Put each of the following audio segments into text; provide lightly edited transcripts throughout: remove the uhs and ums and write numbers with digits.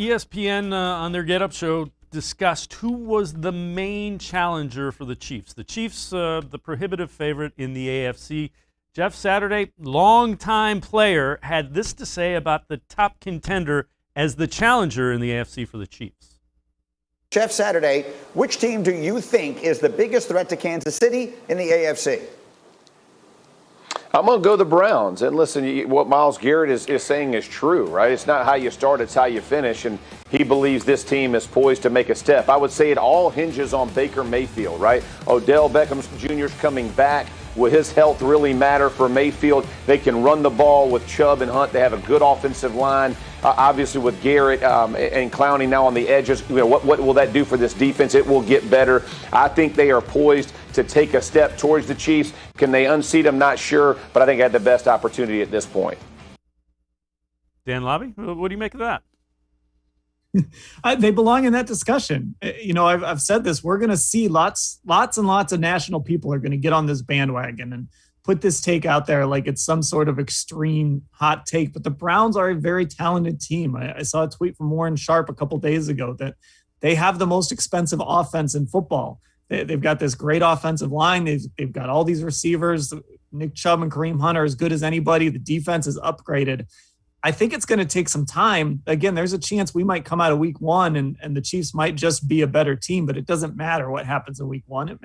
ESPN on their Get Up show discussed who was the main challenger for the Chiefs. The Chiefs, the prohibitive favorite in the AFC. Jeff Saturday, longtime player, had this to say about the top contender as the challenger in the AFC for the Chiefs. Jeff Saturday, which team do you think is the biggest threat to Kansas City in the AFC? I'm going to go the Browns. And listen, what Myles Garrett is saying is true, right? It's not how you start, it's how you finish. And he believes this team is poised to make a step. I would say it all hinges on Baker Mayfield, right? Odell Beckham Jr.'s coming back. Will his health really matter for Mayfield? They can run the ball with Chubb and Hunt. They have a good offensive line. Obviously, with Garrett and Clowney now on the edges, what will that do for this defense? It will get better. I think they are poised to take a step towards the Chiefs. Can they unseat them? Not sure, but I think I had the best opportunity at this point. Dan Labbe, what do you make of that? They belong in that discussion. I've said this. We're going to see lots and lots of national people are going to get on this bandwagon and put this take out there like it's some sort of extreme hot take. But the Browns are a very talented team. I saw a tweet from Warren Sharp a couple days ago that they have the most expensive offense in football. They've got this great offensive line. They've got all these receivers. Nick Chubb and Kareem Hunt are as good as anybody. The defense is upgraded. I think it's going to take some time. Again, there's a chance we might come out of week one and the Chiefs might just be a better team, but it doesn't matter what happens in week one.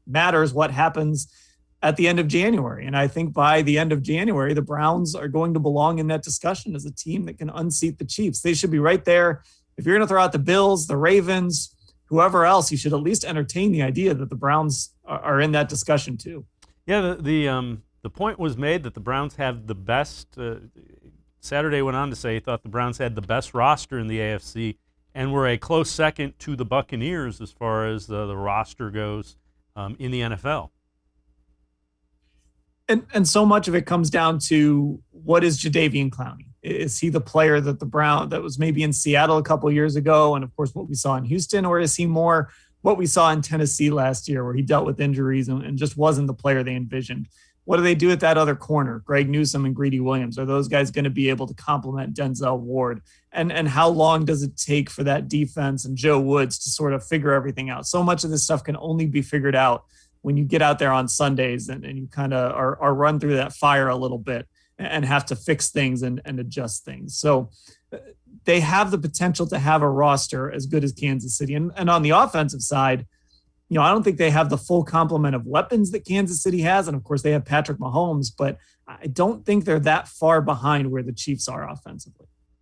Matters what happens at the end of January. And I think by the end of January, the Browns are going to belong in that discussion as a team that can unseat the Chiefs. They should be right there. If you're going to throw out the Bills, the Ravens, whoever else, you should at least entertain the idea that the Browns are in that discussion too. Yeah, the point was made that the Browns have the best. Saturday went on to say he thought the Browns had the best roster in the AFC and were a close second to the Buccaneers as far as the roster goes in the NFL. And so much of it comes down to what is Jadeveon Clowney? Is he the player that that was maybe in Seattle a couple of years ago, and of course what we saw in Houston, or is he more what we saw in Tennessee last year where he dealt with injuries and just wasn't the player they envisioned? What do they do at that other corner, Greg Newsome and Greedy Williams? Are those guys going to be able to complement Denzel Ward? And how long does it take for that defense and Joe Woods to sort of figure everything out? So much of this stuff can only be figured out when you get out there on Sundays and you kind of are run through that fire a little bit and have to fix things and adjust things. So they have the potential to have a roster as good as Kansas City. And on the offensive side, I don't think they have the full complement of weapons that Kansas City has. And of course they have Patrick Mahomes, but I don't think they're that far behind where the Chiefs are offensively.